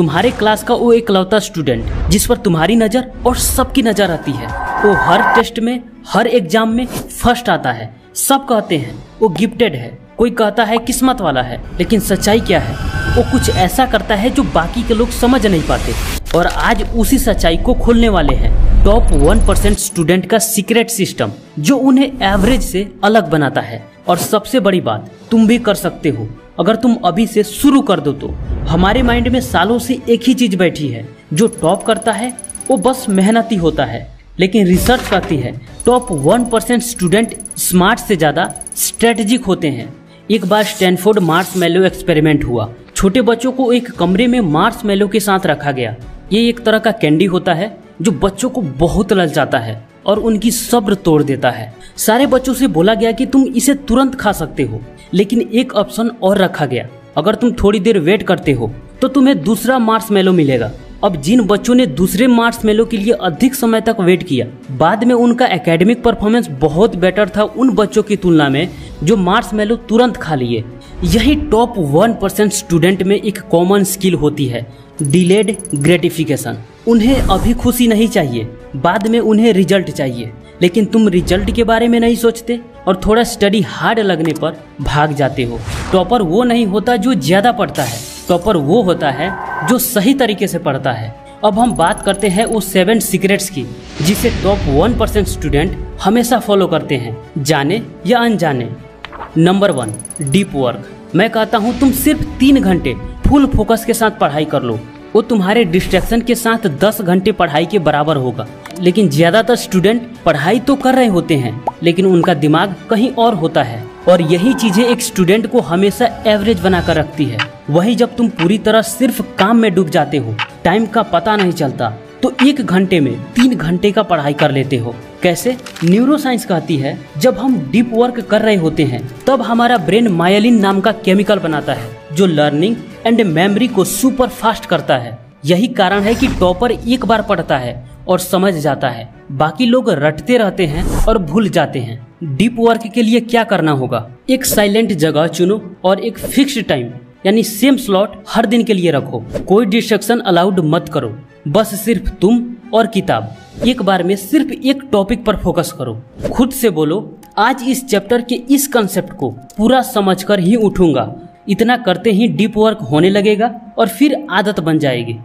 तुम्हारे क्लास का वो इकलौता स्टूडेंट जिस पर तुम्हारी नज़र और सबकी नज़र आती है। वो हर टेस्ट में, हर एग्जाम में फर्स्ट आता है। सब कहते हैं वो गिफ्टेड है, कोई कहता है किस्मत वाला है, लेकिन सच्चाई क्या है? वो कुछ ऐसा करता है जो बाकी के लोग समझ नहीं पाते। और आज उसी सच्चाई को खोलने वाले हैं टॉप 1% स्टूडेंट का सीक्रेट सिस्टम, जो उन्हें एवरेज से अलग बनाता है। और सबसे बड़ी बात, तुम भी कर सकते हो अगर तुम अभी से शुरू कर दो तो। हमारे माइंड में सालों से एक ही चीज बैठी है, जो टॉप करता है वो बस मेहनती होता है। लेकिन रिसर्च कहती है टॉप 1% स्टूडेंट स्मार्ट से ज्यादा स्ट्रेटेजिक होते हैं। एक बार स्टैनफोर्ड मार्शमैलो एक्सपेरिमेंट हुआ। छोटे बच्चों को एक कमरे में मार्शमैलो के साथ रखा गया। ये एक तरह का कैंडी होता है जो बच्चों को बहुत ललचाता है और उनकी सब्र तोड़ देता है। सारे बच्चों से बोला गया कि तुम इसे तुरंत खा सकते हो, लेकिन एक ऑप्शन और रखा गया, अगर तुम थोड़ी देर वेट करते हो तो तुम्हें दूसरा मार्शमैलो मिलेगा। अब जिन बच्चों ने दूसरे मार्शमैलो के लिए अधिक समय तक वेट किया, बाद में उनका एकेडमिक परफॉर्मेंस बहुत बेटर था उन बच्चों की तुलना में जो मार्शमैलो तुरंत खा लिए। यही टॉप 1% स्टूडेंट में एक कॉमन स्किल होती है, डिलेड ग्रेटिफिकेशन। उन्हें अभी खुशी नहीं चाहिए, बाद में उन्हें रिजल्ट चाहिए। लेकिन तुम रिजल्ट के बारे में नहीं सोचते और थोड़ा स्टडी हार्ड लगने पर भाग जाते हो। टॉपर वो नहीं होता जो ज्यादा पढ़ता है, टॉपर वो होता है जो सही तरीके से पढ़ता है। अब हम बात करते हैं वो 7 सीक्रेट्स की, जिसे टॉप 1% स्टूडेंट हमेशा फॉलो करते हैं, जाने या अनजाने। Number 1, deep work. मैं कहता हूँ तुम सिर्फ 3 घंटे फुल फोकस के साथ पढ़ाई कर लो, वो तुम्हारे डिस्ट्रैक्शन के साथ 10 घंटे पढ़ाई के बराबर होगा। लेकिन ज्यादातर स्टूडेंट पढ़ाई तो कर रहे होते हैं, लेकिन उनका दिमाग कहीं और होता है। और यही चीजें एक स्टूडेंट को हमेशा एवरेज बनाकर रखती है। वही जब तुम पूरी तरह सिर्फ काम में डूब जाते हो, टाइम का पता नहीं चलता, तो 1 घंटे में 3 घंटे का पढ़ाई कर लेते हो। कैसे? न्यूरोसाइंस कहती है जब हम डीप वर्क कर रहे होते हैं तब हमारा ब्रेन मायलिन नाम का केमिकल बनाता है, जो लर्निंग एंड मेमोरी को सुपर फास्ट करता है। यही कारण है कि टॉपर एक बार पढ़ता है और समझ जाता है, बाकी लोग रटते रहते हैं और भूल जाते हैं। डीप वर्क के लिए क्या करना होगा? एक साइलेंट जगह चुनो और एक फिक्स्ड टाइम यानी सेम स्लॉट हर दिन के लिए रखो। कोई डिस्ट्रैक्शन अलाउड मत करो, बस सिर्फ तुम और किताब। एक बार में सिर्फ एक टॉपिक पर फोकस करो। खुद से बोलो, आज इस चैप्टर के इस कंसेप्ट को पूरा समझकर ही उठूंगा। इतना करते ही डीप वर्क होने लगेगा और फिर आदत बन जाएगी।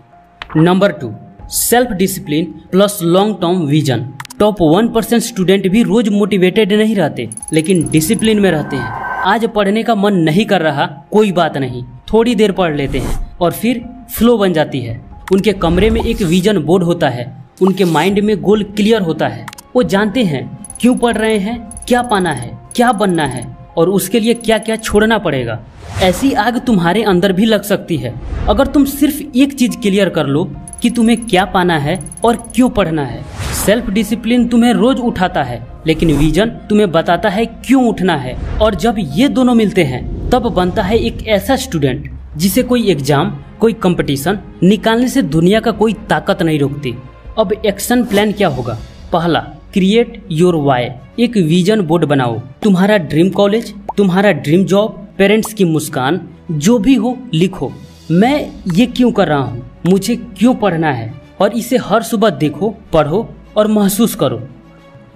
Number 2, self discipline plus long term vision. Top 1% student भी रोज मोटिवेटेड नहीं रहते, लेकिन डिसिप्लिन में रहते हैं। आज पढ़ने का मन नहीं कर रहा, कोई बात नहीं, थोड़ी देर पढ़ लेते हैं और फिर फ्लो बन जाती है। उनके कमरे में एक विजन बोर्ड होता है, उनके माइंड में गोल क्लियर होता है। वो जानते हैं क्यों पढ़ रहे हैं, क्या पाना है, क्या बनना है और उसके लिए क्या क्या छोड़ना पड़ेगा। ऐसी आग तुम्हारे अंदर भी लग सकती है अगर तुम सिर्फ एक चीज क्लियर कर लो कि तुम्हें क्या पाना है और क्यों पढ़ना है। सेल्फ डिसिप्लिन तुम्हें रोज उठाता है, लेकिन विजन तुम्हें बताता है क्यों उठना है। और जब ये दोनों मिलते हैं तब बनता है एक ऐसा स्टूडेंट जिसे कोई एग्जाम, कोई कंपटीशन निकालने से दुनिया का कोई ताकत नहीं रोकती। अब एक्शन प्लान क्या होगा? पहला, क्रिएट योर वाई। एक विजन बोर्ड बनाओ। तुम्हारा ड्रीम कॉलेज, तुम्हारा ड्रीम जॉब, पेरेंट्स की मुस्कान, जो भी हो लिखो। मैं ये क्यों कर रहा हूँ, मुझे क्यों पढ़ना है, और इसे हर सुबह देखो, पढ़ो और महसूस करो।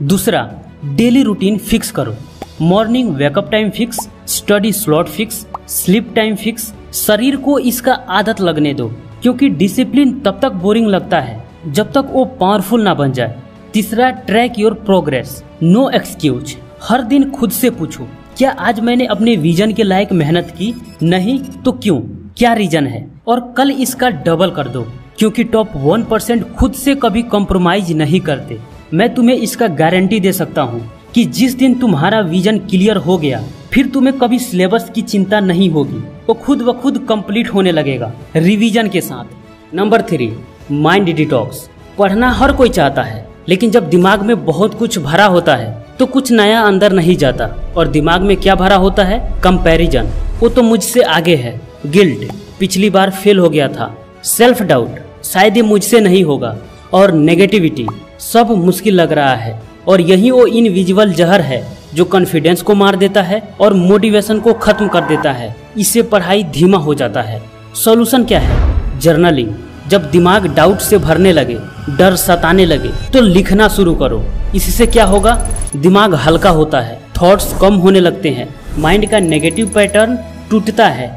दूसरा, डेली रूटीन फिक्स करो। Morning wake up time fix, study slot fix, sleep time fix. शरीर को इसका आदत लगने दो, क्योंकि डिसिप्लिन तब तक बोरिंग लगता है जब तक वो पावरफुल ना बन जाए। तीसरा, track your progress, no excuse. हर दिन खुद से पूछो, क्या आज मैंने अपने विजन के लायक मेहनत की? नहीं तो क्यों, क्या रीजन है? और कल इसका डबल कर दो, क्योंकि टॉप 1% खुद से कभी कॉम्प्रोमाइज नहीं करते। मैं तुम्हें इसका गारंटी दे सकता हूँ कि जिस दिन तुम्हारा विजन क्लियर हो गया, फिर तुम्हें कभी सिलेबस की चिंता नहीं होगी, वो खुद ब खुद कंप्लीट होने लगेगा रिवीजन के साथ। Number 3, mind detox. पढ़ना हर कोई चाहता है, लेकिन जब दिमाग में बहुत कुछ भरा होता है तो कुछ नया अंदर नहीं जाता। और दिमाग में क्या भरा होता है? कंपैरिजन, वो तो मुझसे आगे है। गिल्ट, पिछली बार फेल हो गया था। सेल्फ डाउट, शायद ये मुझसे नहीं होगा। और नेगेटिविटी, सब मुश्किल लग रहा है। और यही वो इनविजिबल जहर है जो कॉन्फिडेंस को मार देता है और मोटिवेशन को खत्म कर देता है। इससे पढ़ाई धीमा हो जाता है। सॉल्यूशन क्या है? जर्नलिंग। जब दिमाग डाउट से भरने लगे, डर सताने लगे, तो लिखना शुरू करो। इससे क्या होगा? दिमाग हल्का होता है, थॉट्स कम होने लगते हैं, माइंड का नेगेटिव पैटर्न टूटता है।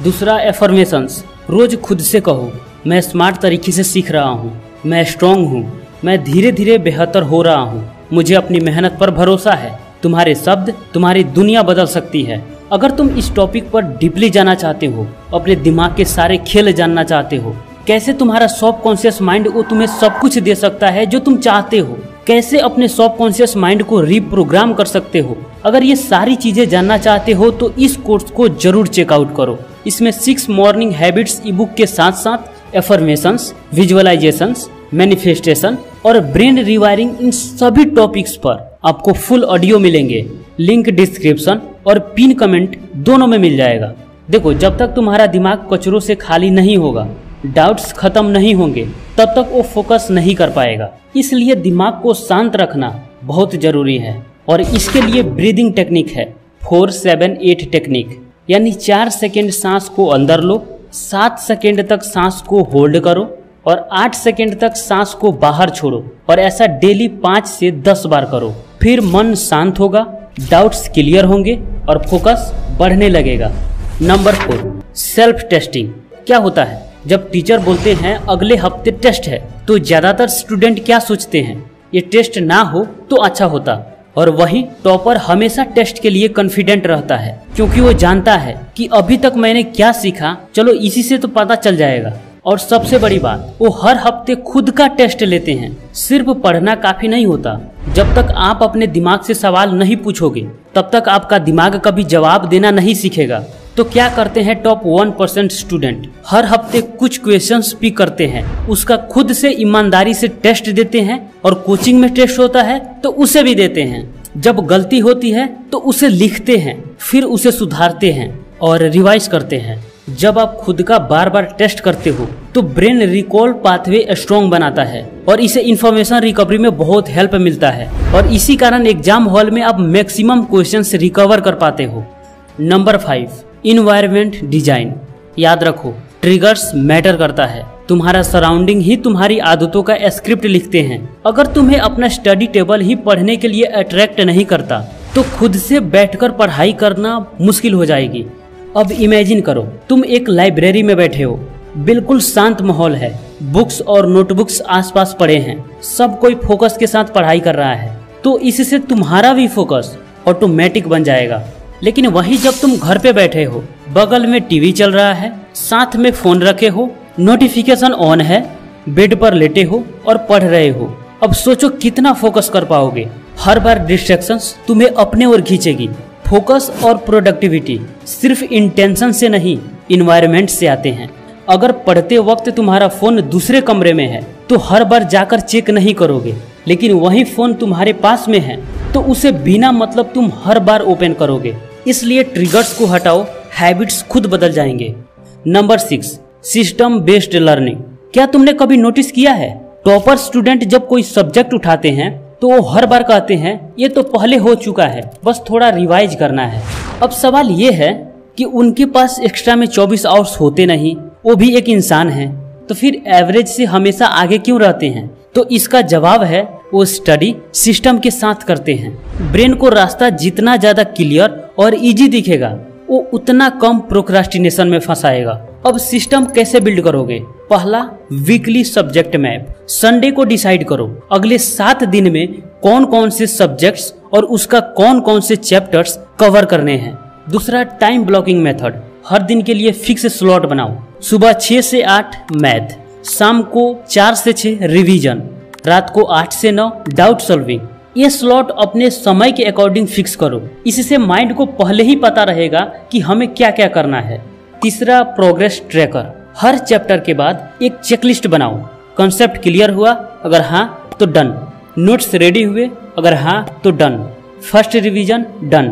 दूसरा, एफर्मेशंस। रोज खुद से कहो, मैं स्मार्ट तरीके से सीख रहा हूँ, मैं स्ट्रांग हूँ, मैं धीरे धीरे बेहतर हो रहा हूँ, मुझे अपनी मेहनत पर भरोसा है। तुम्हारे शब्द तुम्हारी दुनिया बदल सकती है। अगर तुम इस टॉपिक पर डीपली जाना चाहते हो, अपने दिमाग के सारे खेल जानना चाहते हो, कैसे तुम्हारा सबकॉन्शियस माइंड वो तुम्हें सब कुछ दे सकता है जो तुम चाहते हो, कैसे अपने सबकॉन्शियस माइंड को रीप्रोग्राम कर सकते हो, अगर ये सारी चीजें जानना चाहते हो तो इस कोर्स को जरूर चेकआउट करो। इसमें 6 मॉर्निंग हैबिट्स ई बुक के साथ साथ एफर्मेशंस, विजुअलाइजेशंस, मैनिफेस्टेशन और ब्रेन रिवायरिंग, इन सभी टॉपिक्स पर आपको फुल ऑडियो मिलेंगे। लिंक डिस्क्रिप्शन और पिन कमेंट दोनों में मिल जाएगा। देखो, जब तक तुम्हारा दिमाग कचरों से खाली नहीं होगा, डाउट्स खत्म नहीं होंगे, तब तक वो फोकस नहीं कर पाएगा। इसलिए दिमाग को शांत रखना बहुत जरूरी है और इसके लिए ब्रीदिंग टेक्निक है, 4-7-8 टेक्निक। यानी 4 सेकेंड सांस को अंदर लो, 7 सेकेंड तक सांस को होल्ड करो और 8 सेकेंड तक सांस को बाहर छोड़ो। और ऐसा डेली 5 से 10 बार करो। फिर मन शांत होगा, डाउट्स क्लियर होंगे और फोकस बढ़ने लगेगा। Number 4, self testing. क्या होता है? जब टीचर बोलते हैं अगले हफ्ते टेस्ट है, तो ज्यादातर स्टूडेंट क्या सोचते हैं? ये टेस्ट ना हो तो अच्छा होता। और वही टॉपर हमेशा टेस्ट के लिए कॉन्फिडेंट रहता है, क्योंकि वो जानता है कि अभी तक मैंने क्या सीखा, चलो इसी से तो पता चल जाएगा। और सबसे बड़ी बात, वो हर हफ्ते खुद का टेस्ट लेते हैं। सिर्फ पढ़ना काफी नहीं होता। जब तक आप अपने दिमाग से सवाल नहीं पूछोगे, तब तक आपका दिमाग कभी जवाब देना नहीं सीखेगा। तो क्या करते हैं टॉप 1% स्टूडेंट? हर हफ्ते कुछ क्वेश्चंस पिक करते हैं, उसका खुद से ईमानदारी से टेस्ट देते हैं, और कोचिंग में टेस्ट होता है तो उसे भी देते हैं। जब गलती होती है तो उसे लिखते हैं, फिर उसे सुधारते हैं और रिवाइज करते हैं। जब आप खुद का बार बार टेस्ट करते हो तो ब्रेन रिकॉल पाथवे स्ट्रॉन्ग बनाता है और इसे इंफॉर्मेशन रिकवरी में बहुत हेल्प मिलता है। और इसी कारण एग्जाम हॉल में आप मैक्सिमम क्वेश्चंस रिकवर कर पाते हो। Number 5, environment design. याद रखो, ट्रिगर्स मैटर करता है। तुम्हारा सराउंडिंग ही तुम्हारी आदतों का स्क्रिप्ट लिखते हैं। अगर तुम्हें अपना स्टडी टेबल ही पढ़ने के लिए अट्रैक्ट नहीं करता, तो खुद से बैठकर पढ़ाई करना मुश्किल हो जाएगी। अब इमेजिन करो, तुम एक लाइब्रेरी में बैठे हो, बिल्कुल शांत माहौल है, बुक्स और नोटबुक्स आसपास पड़े हैं, सब कोई फोकस के साथ पढ़ाई कर रहा है, तो इससे तुम्हारा भी फोकस ऑटोमेटिक बन जाएगा। लेकिन वही जब तुम घर पे बैठे हो, बगल में टीवी चल रहा है, साथ में फोन रखे हो, नोटिफिकेशन ऑन है, बेड पर लेटे हो और पढ़ रहे हो, अब सोचो कितना फोकस कर पाओगे। हर बार डिस्ट्रैक्शंस तुम्हें अपने ओर खींचेगी। फोकस और प्रोडक्टिविटी सिर्फ इंटेंशन से नहीं, इन्वायरमेंट से आते हैं। अगर पढ़ते वक्त तुम्हारा फोन दूसरे कमरे में है तो हर बार जाकर चेक नहीं करोगे, लेकिन वही फोन तुम्हारे पास में है तो उसे बिना मतलब तुम हर बार ओपन करोगे। इसलिए ट्रिगर्स को हटाओ, हैबिट्स खुद बदल जाएंगे। Number 6, system based learning. क्या तुमने कभी नोटिस किया है, टॉपर स्टूडेंट जब कोई सब्जेक्ट उठाते हैं तो वो हर बार कहते हैं ये तो पहले हो चुका है, बस थोड़ा रिवाइज करना है। अब सवाल ये है कि उनके पास एक्स्ट्रा में 24 आवर्स होते नहीं, वो भी एक इंसान है, तो फिर एवरेज से हमेशा आगे क्यों रहते हैं? तो इसका जवाब है, वो स्टडी सिस्टम के साथ करते हैं। ब्रेन को रास्ता जितना ज्यादा क्लियर और इजी दिखेगा, वो उतना कम प्रोक्रास्टिनेशन में फंसाएगा। अब सिस्टम कैसे बिल्ड करोगे? पहला, वीकली सब्जेक्ट मैप। संडे को डिसाइड करो अगले 7 दिन में कौन कौन से सब्जेक्ट्स और उसका कौन कौन से चैप्टर्स कवर करने हैं। दूसरा, टाइम ब्लॉकिंग मेथड। हर दिन के लिए फिक्स स्लॉट बनाओ। सुबह 6 से 8 मैथ, शाम को 4 से 6 रिवीजन, रात को 8 से 9 डाउट सॉल्विंग। ये स्लॉट अपने समय के अकॉर्डिंग फिक्स करो। इससे माइंड को पहले ही पता रहेगा कि हमें क्या क्या करना है। तीसरा, प्रोग्रेस ट्रैकर। हर चैप्टर के बाद एक चेकलिस्ट बनाओ। कॉन्सेप्ट क्लियर हुआ? अगर हाँ तो डन। नोट्स रेडी हुए? अगर हाँ तो done. First revision done.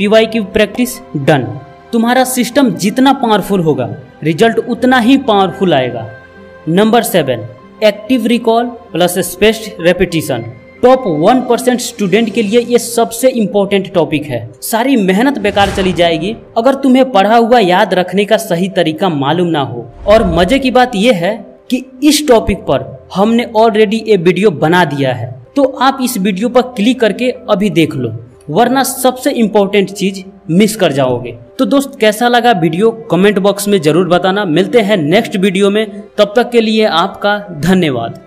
PYQ practice done. तुम्हारा सिस्टम जितना पावरफुल होगा, रिजल्ट उतना ही पावरफुल आएगा। Number 7, active recall plus spaced repetition. Top 1% student के लिए ये सबसे इम्पोर्टेंट टॉपिक है। सारी मेहनत बेकार चली जाएगी अगर तुम्हें पढ़ा हुआ याद रखने का सही तरीका मालूम ना हो। और मजे की बात यह है कि इस टॉपिक पर हमने ऑलरेडी ये वीडियो बना दिया है, तो आप इस वीडियो पर क्लिक करके अभी देख लो, वरना सबसे इम्पोर्टेंट चीज मिस कर जाओगे। तो दोस्त कैसा लगा वीडियो कमेंट बॉक्स में जरूर बताना। मिलते हैं नेक्स्ट वीडियो में, तब तक के लिए आपका धन्यवाद।